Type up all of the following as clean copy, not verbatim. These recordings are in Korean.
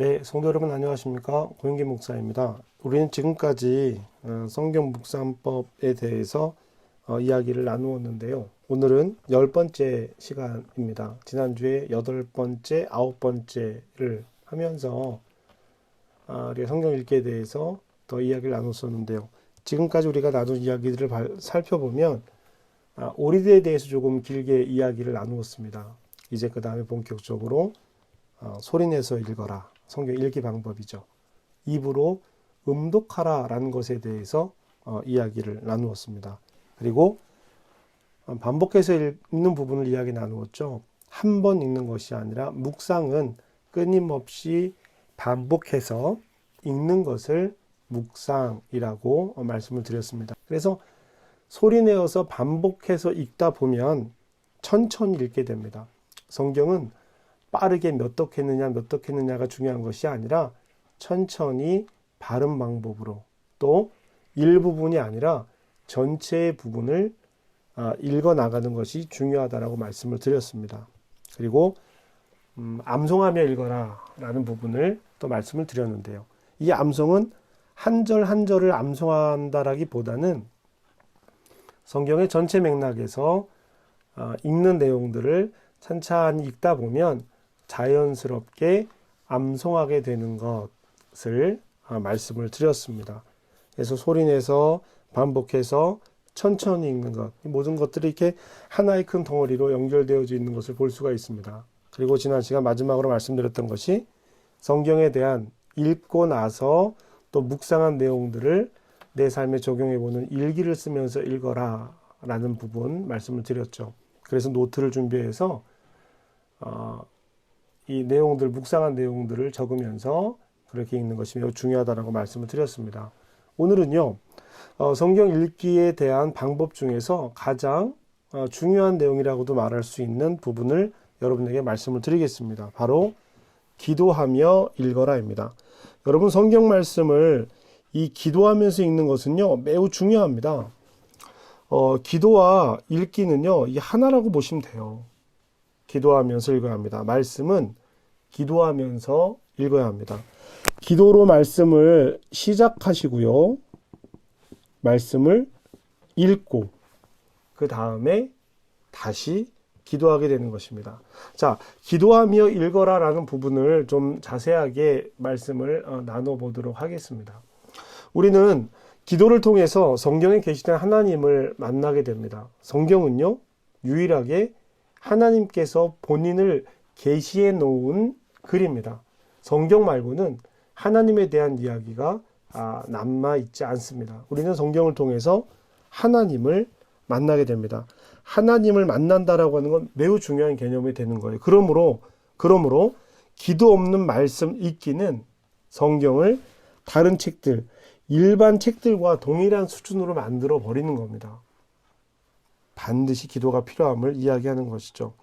네, 성도 여러분 안녕하십니까? 고영기 목사입니다. 우리는 지금까지 성경 묵상법에 대해서 이야기를 나누었는데요. 오늘은 10번째 시간입니다. 지난주에 8번째, 9번째를 하면서 우리가 성경 읽기에 대해서 더 이야기를 나눴었는데요. 지금까지 우리가 나눈 이야기들을 살펴보면 오리대에 대해서 조금 길게 이야기를 나누었습니다. 이제 그 다음에 본격적으로 소리내서 읽어라. 성경 읽기 방법이죠. 입으로 음독하라라는 것에 대해서 이야기를 나누었습니다. 그리고 반복해서 읽는 부분을 이야기 나누었죠. 한 번 읽는 것이 아니라 묵상은 끊임없이 반복해서 읽는 것을 묵상이라고 말씀을 드렸습니다. 그래서 소리내어서 반복해서 읽다 보면 천천히 읽게 됩니다. 성경은 빠르게 몇 독 했느냐가 중요한 것이 아니라 천천히 바른 방법으로 또 일부분이 아니라 전체의 부분을 읽어 나가는 것이 중요하다라고 말씀을 드렸습니다. 그리고 암송하며 읽어라 라는 부분을 또 말씀을 드렸는데요. 이 암송은 한 절 한 절을 암송한다라기보다는 성경의 전체 맥락에서 읽는 내용들을 찬찬히 읽다 보면 자연스럽게 암송하게 되는 것을 말씀을 드렸습니다. 그래서 소리내서 반복해서 천천히 읽는 것, 모든 것들이 이렇게 하나의 큰 덩어리로 연결되어져 있는 것을 볼 수가 있습니다. 그리고 지난 시간 마지막으로 말씀드렸던 것이 성경에 대한 읽고 나서 또 묵상한 내용들을 내 삶에 적용해보는 일기를 쓰면서 읽어라 라는 부분 말씀을 드렸죠. 그래서 노트를 준비해서 이 내용들, 묵상한 내용들을 적으면서 그렇게 읽는 것이 매우 중요하다고 말씀을 드렸습니다. 오늘은요, 성경 읽기에 대한 방법 중에서 가장 중요한 내용이라고도 말할 수 있는 부분을 여러분에게 말씀을 드리겠습니다. 바로 기도하며 읽어라입니다. 여러분, 성경 말씀을 이 기도하면서 읽는 것은요, 매우 중요합니다. 기도와 읽기는요, 이 하나라고 보시면 돼요. 기도하면서 읽어야 합니다. 말씀은 기도하면서 읽어야 합니다. 기도로 말씀을 시작하시고요. 말씀을 읽고 그 다음에 다시 기도하게 되는 것입니다. 자, 기도하며 읽어라 라는 부분을 좀 자세하게 말씀을 나눠보도록 하겠습니다. 우리는 기도를 통해서 성경에 계시된 하나님을 만나게 됩니다. 성경은요, 유일하게 하나님께서 본인을 계시해 놓은 글입니다. 성경 말고는 하나님에 대한 이야기가 남아 있지 않습니다. 우리는 성경을 통해서 하나님을 만나게 됩니다. 하나님을 만난다라고 하는 건 매우 중요한 개념이 되는 거예요. 그러므로 기도 없는 말씀 읽기는 성경을 다른 책들, 일반 책들과 동일한 수준으로 만들어 버리는 겁니다. 반드시 기도가 필요함을 이야기하는 것이죠.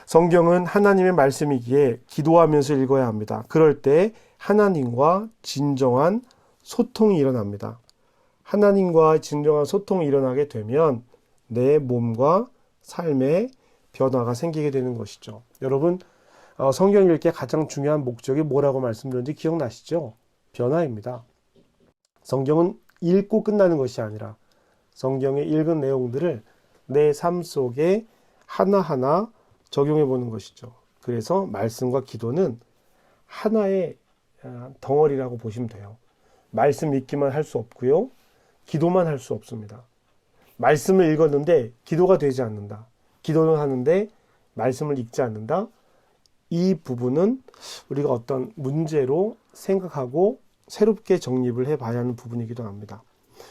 성경은 하나님의 말씀이기에 기도하면서 읽어야 합니다. 그럴 때 하나님과 진정한 소통이 일어납니다. 하나님과 진정한 소통이 일어나게 되면 내 몸과 삶에 변화가 생기게 되는 것이죠. 여러분, 성경 읽기의 가장 중요한 목적이 뭐라고 말씀드렸는지 기억나시죠? 변화입니다. 성경은 읽고 끝나는 것이 아니라 성경에 읽은 내용들을 내 삶 속에 하나하나 적용해 보는 것이죠. 그래서 말씀과 기도는 하나의 덩어리라고 보시면 돼요. 말씀 읽기만 할 수 없고요. 기도만 할 수 없습니다. 말씀을 읽었는데 기도가 되지 않는다. 기도는 하는데 말씀을 읽지 않는다. 이 부분은 우리가 어떤 문제로 생각하고 새롭게 정립을 해봐야 하는 부분이기도 합니다.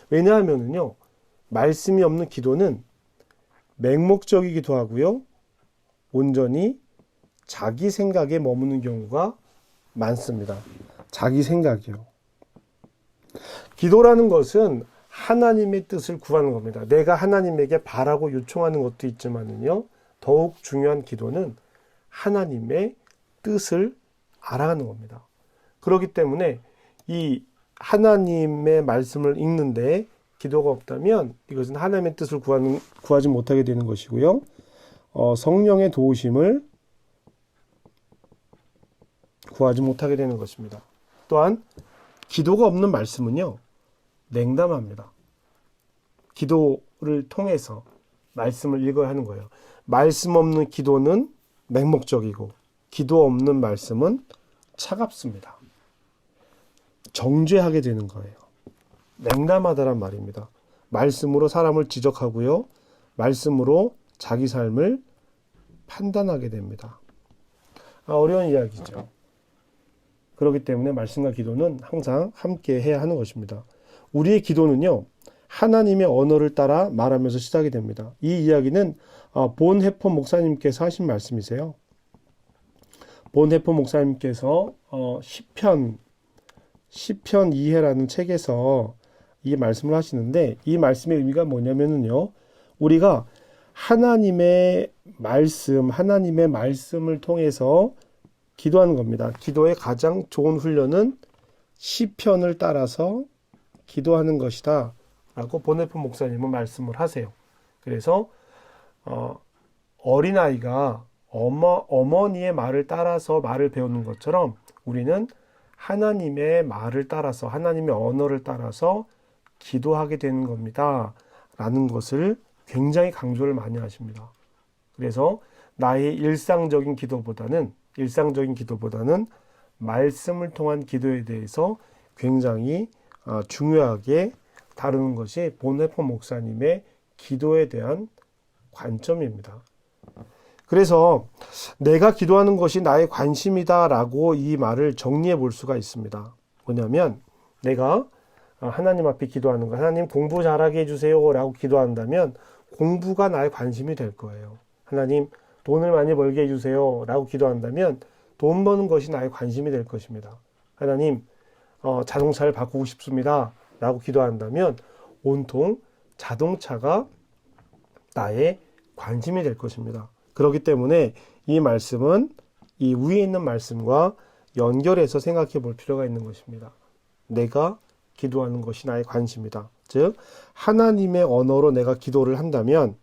왜냐하면요, 말씀이 없는 기도는 맹목적이기도 하고요, 온전히 자기 생각에 머무는 경우가 많습니다. 자기 생각이요. 기도라는 것은 하나님의 뜻을 구하는 겁니다. 내가 하나님에게 바라고 요청하는 것도 있지만은요, 더욱 중요한 기도는 하나님의 뜻을 알아가는 겁니다. 그렇기 때문에 이 하나님의 말씀을 읽는데 기도가 없다면 이것은 하나님의 뜻을 구하지 못하게 되는 것이고요. 성령의 도우심을 구하지 못하게 되는 것입니다. 또한 기도가 없는 말씀은요, 냉담합니다. 기도를 통해서 말씀을 읽어야 하는 거예요. 말씀 없는 기도는 맹목적이고 기도 없는 말씀은 차갑습니다. 정죄하게 되는 거예요. 냉담하다란 말입니다. 말씀으로 사람을 지적하고요. 말씀으로 자기 삶을 판단하게 됩니다. 어려운 이야기죠. 그렇기 때문에 말씀과 기도는 항상 함께 해야 하는 것입니다. 우리의 기도는요, 하나님의 언어를 따라 말하면서 시작이 됩니다. 이 이야기는 본해포 목사님께서 하신 말씀이세요. 본해포 목사님께서 시편 2해라는 책에서 이 말씀을 하시는데, 이 말씀의 의미가 뭐냐면요, 우리가 하나님의 말씀을 통해서 기도하는 겁니다. 기도의 가장 좋은 훈련은 시편을 따라서 기도하는 것이다 라고 본해포 목사님은 말씀을 하세요. 그래서 어린아이가 어머니의 말을 따라서 말을 배우는 것처럼 우리는 하나님의 말을 따라서, 하나님의 언어를 따라서 기도하게 되는 겁니다 라는 것을 굉장히 강조를 많이 하십니다. 그래서 나의 일상적인 기도보다는 말씀을 통한 기도에 대해서 굉장히 중요하게 다루는 것이 본해포 목사님의 기도에 대한 관점입니다. 그래서 내가 기도하는 것이 나의 관심이다라고 이 말을 정리해 볼 수가 있습니다. 뭐냐면 내가 하나님 앞에 기도하는 거, 하나님 공부 잘하게 해주세요 라고 기도한다면 공부가 나의 관심이 될 거예요. 하나님 돈을 많이 벌게 해주세요 라고 기도한다면 돈 버는 것이 나의 관심이 될 것입니다. 하나님 자동차를 바꾸고 싶습니다 라고 기도한다면 온통 자동차가 나의 관심이 될 것입니다. 그렇기 때문에 이 말씀은 이 위에 있는 말씀과 연결해서 생각해 볼 필요가 있는 것입니다. 내가 기도하는 것이 나의 관심이다. 즉 하나님의 언어로 내가 기도를 한다면,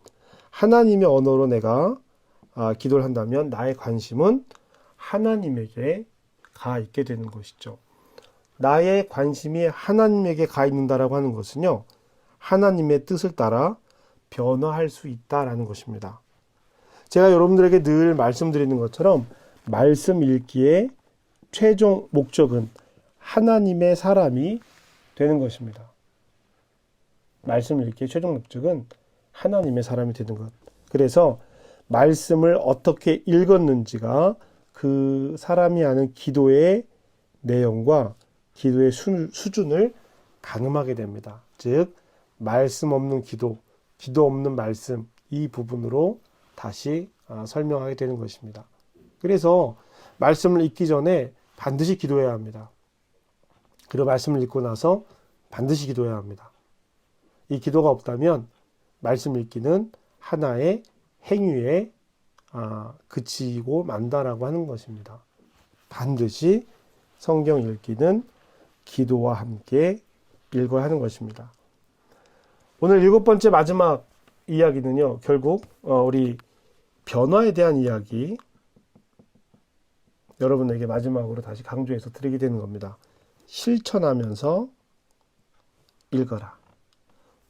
나의 관심은 하나님에게 가 있게 되는 것이죠. 나의 관심이 하나님에게 가 있는다라고 하는 것은요, 하나님의 뜻을 따라 변화할 수 있다라는 것입니다. 제가 여러분들에게 늘 말씀드리는 것처럼 말씀 읽기의 최종 목적은 하나님의 사람이 되는 것입니다. 말씀 읽기의 최종 목적은 하나님의 사람이 되는 것. 그래서 말씀을 어떻게 읽었는지가 그 사람이 하는 기도의 내용과 기도의 수준을 가늠하게 됩니다. 즉 말씀 없는 기도, 기도 없는 말씀, 이 부분으로 다시 설명하게 되는 것입니다. 그래서 말씀을 읽기 전에 반드시 기도해야 합니다. 그리고 말씀을 읽고 나서 반드시 기도해야 합니다. 이 기도가 없다면 말씀 읽기는 하나의 행위에 그치고 만다라고 하는 것입니다. 반드시 성경 읽기는 기도와 함께 읽어야 하는 것입니다. 오늘 7번째 마지막 이야기는요, 결국 우리 변화에 대한 이야기, 여러분에게 마지막으로 다시 강조해서 드리게 되는 겁니다. 실천하면서 읽어라.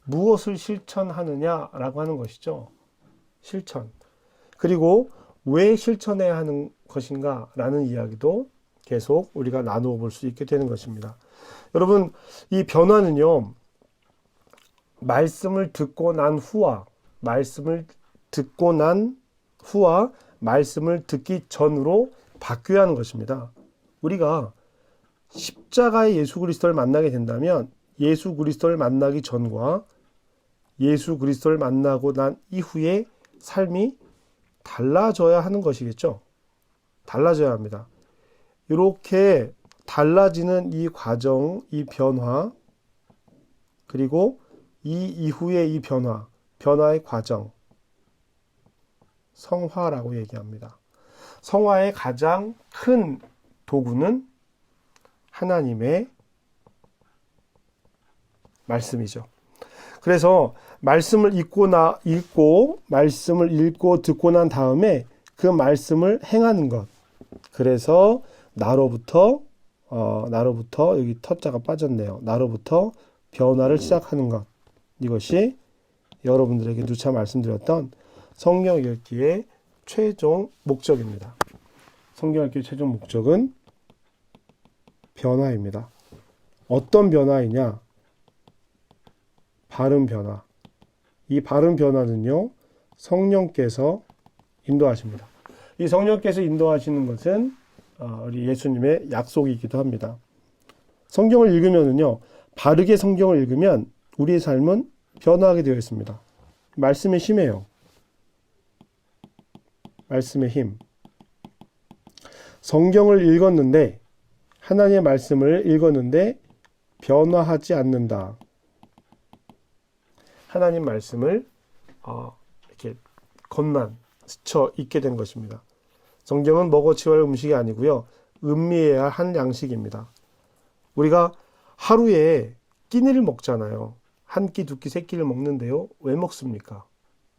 무엇을 실천하느냐라고 하는 것이죠. 실천. 그리고 왜 실천해야 하는 것인가 라는 이야기도 계속 우리가 나누어 볼 수 있게 되는 것입니다. 여러분, 이 변화는요, 말씀을 듣고 난 후와 말씀을 듣기 전으로 바뀌어야 하는 것입니다. 우리가 십자가의 예수 그리스도를 만나게 된다면 예수 그리스도를 만나기 전과 예수 그리스도를 만나고 난 이후의 삶이 달라져야 하는 것이겠죠. 달라져야 합니다. 이렇게 달라지는 이 과정, 이 변화, 그리고 이 이후의 이 변화의 과정, 성화라고 얘기합니다. 성화의 가장 큰 도구는 하나님의 말씀이죠. 그래서 말씀을 말씀을 읽고 듣고 난 다음에 그 말씀을 행하는 것. 그래서 나로부터 여기 터자가 빠졌네요. 나로부터 변화를 시작하는 것. 이것이 여러분들에게 누차 말씀드렸던 성경 읽기의 최종 목적입니다. 성경 읽기의 최종 목적은 변화입니다. 어떤 변화이냐? 바른 변화. 이 바른 변화는요, 성령께서 인도하십니다. 이 성령께서 인도하시는 것은 우리 예수님의 약속이기도 합니다. 성경을 읽으면은요, 바르게 성경을 읽으면 우리의 삶은 변화하게 되어 있습니다. 말씀의 힘이에요. 말씀의 힘. 성경을 읽었는데, 하나님의 말씀을 읽었는데 변화하지 않는다. 하나님 말씀을 이렇게 겉만 스쳐 읽게 된 것입니다. 성경은 먹어치워야 할 음식이 아니고요, 음미해야 할 양식입니다. 우리가 하루에 끼니를 먹잖아요. 한 끼, 두 끼, 세 끼를 먹는데요. 왜 먹습니까?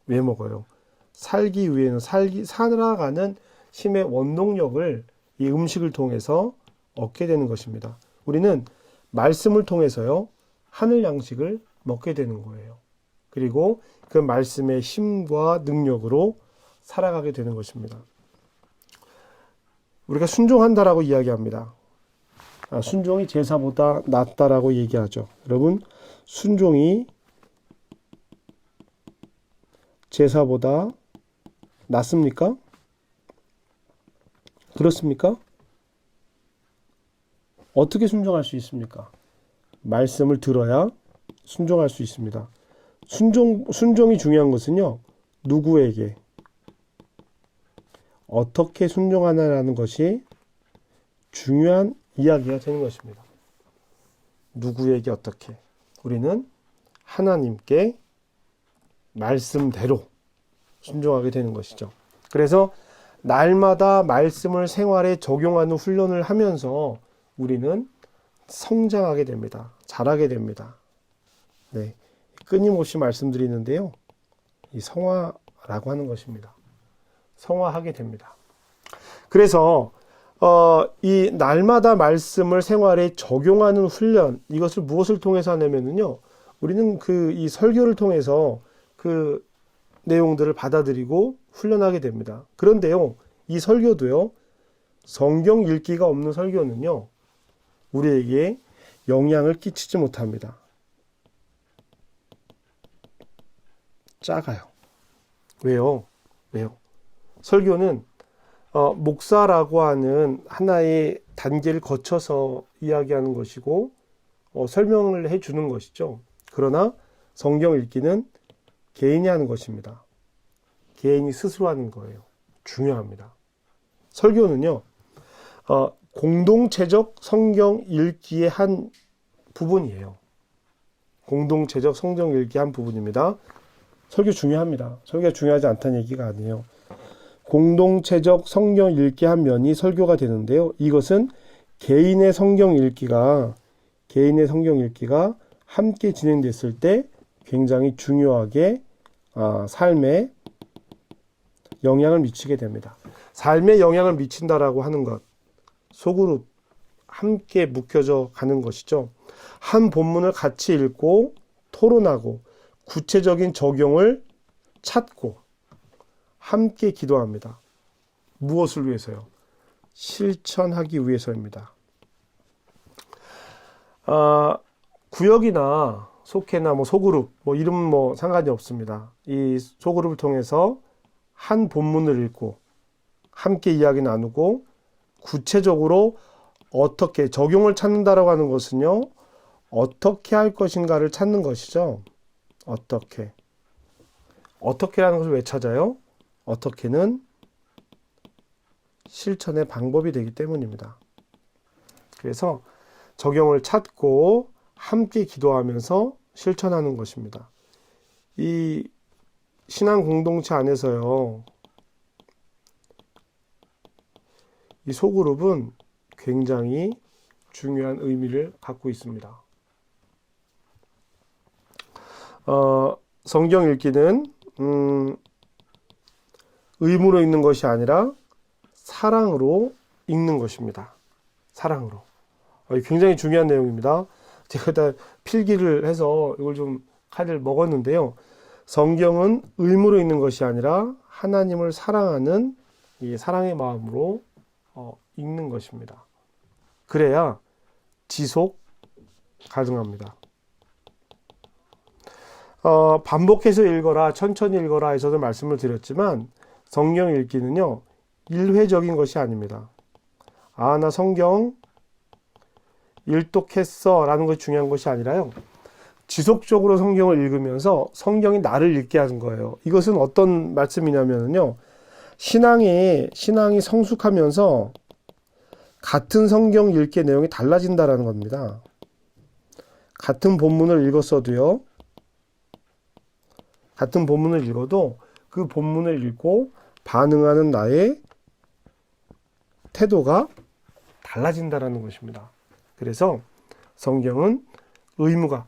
왜 먹어요? 살기 위해는 살아가는 힘의 원동력을 이 음식을 통해서 얻게 되는 것입니다. 우리는 말씀을 통해서요, 하늘 양식을 먹게 되는 거예요. 그리고 그 말씀의 힘과 능력으로 살아가게 되는 것입니다. 우리가 순종한다라고 이야기합니다. 순종이 제사보다 낫다라고 얘기하죠. 여러분, 순종이 제사보다 낫습니까? 그렇습니까? 어떻게 순종할 수 있습니까? 말씀을 들어야 순종할 수 있습니다. 순종이 중요한 것은요, 누구에게, 어떻게 순종하느냐는 것이 중요한 이야기가 되는 것입니다. 누구에게 어떻게. 우리는 하나님께 말씀대로 순종하게 되는 것이죠. 그래서 날마다 말씀을 생활에 적용하는 훈련을 하면서 우리는 성장하게 됩니다. 자라게 됩니다. 네, 끊임없이 말씀드리는데요, 이 성화라고 하는 것입니다. 성화하게 됩니다. 그래서 이 날마다 말씀을 생활에 적용하는 훈련, 이것을 무엇을 통해서 하냐면요, 우리는 이 설교를 통해서 그 내용들을 받아들이고 훈련하게 됩니다. 그런데요, 이 설교도요, 성경 읽기가 없는 설교는요, 우리에게 영향을 끼치지 못합니다. 작아요. 왜요? 설교는 목사라고 하는 하나의 단계를 거쳐서 이야기하는 것이고 설명을 해주는 것이죠. 그러나 성경 읽기는 개인이 하는 것입니다. 개인이 스스로 하는 거예요. 중요합니다. 설교는요, 공동체적 성경 읽기의 한 부분이에요. 공동체적 성경 읽기의 한 부분입니다. 설교 중요합니다. 설교가 중요하지 않다는 얘기가 아니에요. 공동체적 성경 읽기 한 면이 설교가 되는데요. 이것은 개인의 성경 읽기가 함께 진행됐을 때 굉장히 중요하게 삶에 영향을 미치게 됩니다. 삶에 영향을 미친다라고 하는 것, 소그룹 함께 묶여져 가는 것이죠. 한 본문을 같이 읽고 토론하고 구체적인 적용을 찾고 함께 기도합니다. 무엇을 위해서요? 실천하기 위해서입니다. 구역이나 속회나 소그룹, 이름 상관이 없습니다. 이 소그룹을 통해서 한 본문을 읽고 함께 이야기 나누고 구체적으로 어떻게 적용을 찾는다라고 하는 것은요, 어떻게 할 것인가를 찾는 것이죠. 어떻게라는 것을 왜 찾아요? 어떻게는 실천의 방법이 되기 때문입니다. 그래서 적용을 찾고 함께 기도하면서 실천하는 것입니다. 이 신앙 공동체 안에서요, 이 소그룹은 굉장히 중요한 의미를 갖고 있습니다. 성경 읽기는 의무로 읽는 것이 아니라 사랑으로 읽는 것입니다. 사랑으로. 굉장히 중요한 내용입니다. 제가 다 필기를 해서 이걸 좀 카드를 먹었는데요. 성경은 의무로 읽는 것이 아니라 하나님을 사랑하는 이 사랑의 마음으로 읽는 것입니다. 그래야 지속 가능합니다. 반복해서 읽어라, 천천히 읽어라 해서도 말씀을 드렸지만 성경 읽기는요, 일회적인 것이 아닙니다. 나 성경 일독했어 라는 것이 중요한 것이 아니라요, 지속적으로 성경을 읽으면서 성경이 나를 읽게 하는 거예요. 이것은 어떤 말씀이냐면요, 신앙이 성숙하면서 같은 성경 읽기의 내용이 달라진다라는 겁니다. 같은 본문을 읽었어도요, 같은 본문을 읽어도 그 본문을 읽고 반응하는 나의 태도가 달라진다라는 것입니다. 그래서 성경은 의무가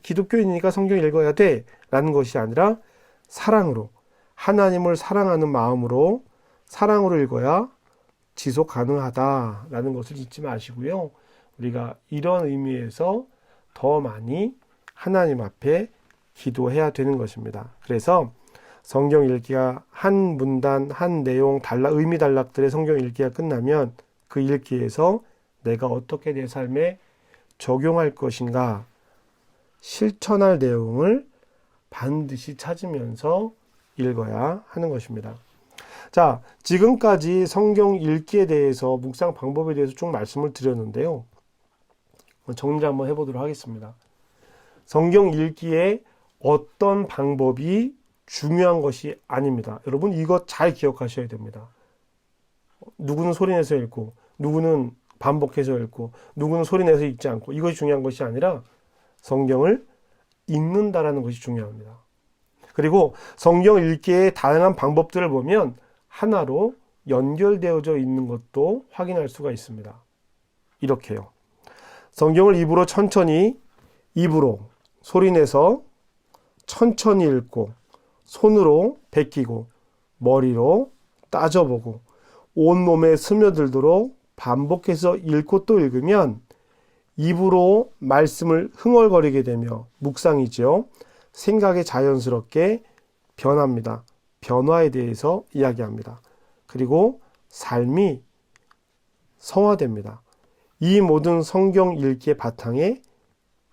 기독교인이니까 성경 읽어야 돼 라는 것이 아니라 사랑으로, 하나님을 사랑하는 마음으로 사랑으로 읽어야 지속 가능하다라는 것을 잊지 마시고요. 우리가 이런 의미에서 더 많이 하나님 앞에 기도해야 되는 것입니다. 그래서 성경 읽기가 한 문단, 한 내용, 의미 단락들의 성경 읽기가 끝나면 그 읽기에서 내가 어떻게 내 삶에 적용할 것인가, 실천할 내용을 반드시 찾으면서 읽어야 하는 것입니다. 자, 지금까지 성경 읽기에 대해서, 묵상 방법에 대해서 쭉 말씀을 드렸는데요. 정리 한번 해보도록 하겠습니다. 성경 읽기에 어떤 방법이 중요한 것이 아닙니다. 여러분, 이거 잘 기억하셔야 됩니다. 누구는 소리내서 읽고, 누구는 반복해서 읽고, 누구는 소리내서 읽지 않고, 이것이 중요한 것이 아니라 성경을 읽는다라는 것이 중요합니다. 그리고 성경 읽기의 다양한 방법들을 보면 하나로 연결되어져 있는 것도 확인할 수가 있습니다. 이렇게요. 성경을 입으로 소리내서 천천히 읽고, 손으로 베끼고, 머리로 따져보고, 온몸에 스며들도록 반복해서 읽고 또 읽으면 입으로 말씀을 흥얼거리게 되며 묵상이죠. 생각이 자연스럽게 변합니다. 변화에 대해서 이야기합니다. 그리고 삶이 성화됩니다. 이 모든 성경 읽기의 바탕에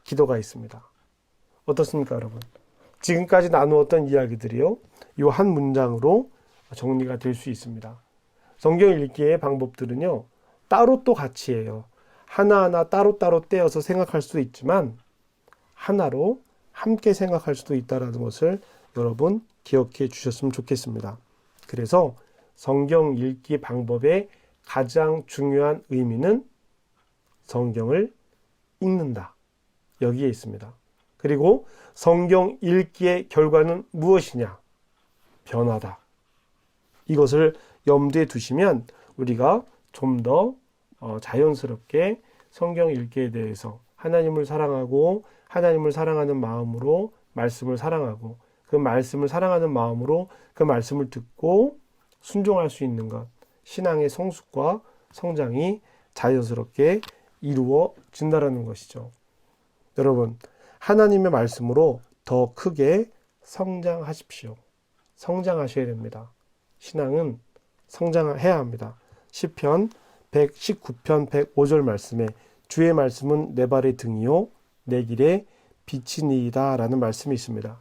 기도가 있습니다. 어떻습니까, 여러분? 지금까지 나누었던 이야기들이요, 이 한 문장으로 정리가 될 수 있습니다. 성경 읽기의 방법들은요, 따로 또 같이 해요. 하나하나 따로따로 떼어서 생각할 수도 있지만 하나로 함께 생각할 수도 있다는 것을 여러분 기억해 주셨으면 좋겠습니다. 그래서 성경 읽기 방법의 가장 중요한 의미는 성경을 읽는다, 여기에 있습니다. 그리고 성경 읽기의 결과는 무엇이냐? 변화다. 이것을 염두에 두시면 우리가 좀 더 자연스럽게 성경 읽기에 대해서 하나님을 사랑하고 하나님을 사랑하는 마음으로 말씀을 사랑하고 그 말씀을 사랑하는 마음으로 그 말씀을 듣고 순종할 수 있는 것, 신앙의 성숙과 성장이 자연스럽게 이루어진다는 것이죠. 여러분, 하나님의 말씀으로 더 크게 성장하십시오. 성장하셔야 됩니다. 신앙은 성장해야 합니다. 시편 119편 105절 말씀에 주의 말씀은 내 발의 등이요 내 길의 빛이니이다 라는 말씀이 있습니다.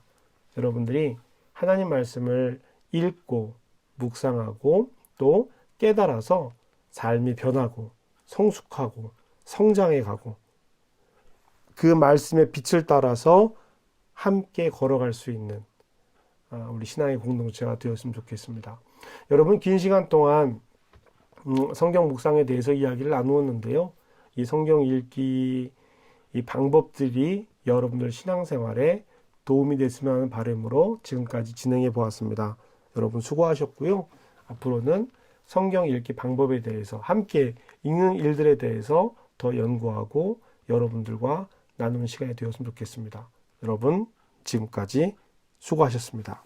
여러분들이 하나님 말씀을 읽고 묵상하고 또 깨달아서 삶이 변하고 성숙하고 성장해 가고 그 말씀의 빛을 따라서 함께 걸어갈 수 있는 우리 신앙의 공동체가 되었으면 좋겠습니다. 여러분, 긴 시간 동안 성경 묵상에 대해서 이야기를 나누었는데요. 이 성경 읽기 이 방법들이 여러분들 신앙생활에 도움이 됐으면 하는 바람으로 지금까지 진행해 보았습니다. 여러분 수고하셨고요. 앞으로는 성경 읽기 방법에 대해서 함께 읽는 일들에 대해서 더 연구하고 여러분들과 나누는 시간이 되었으면 좋겠습니다. 여러분 지금까지 수고하셨습니다.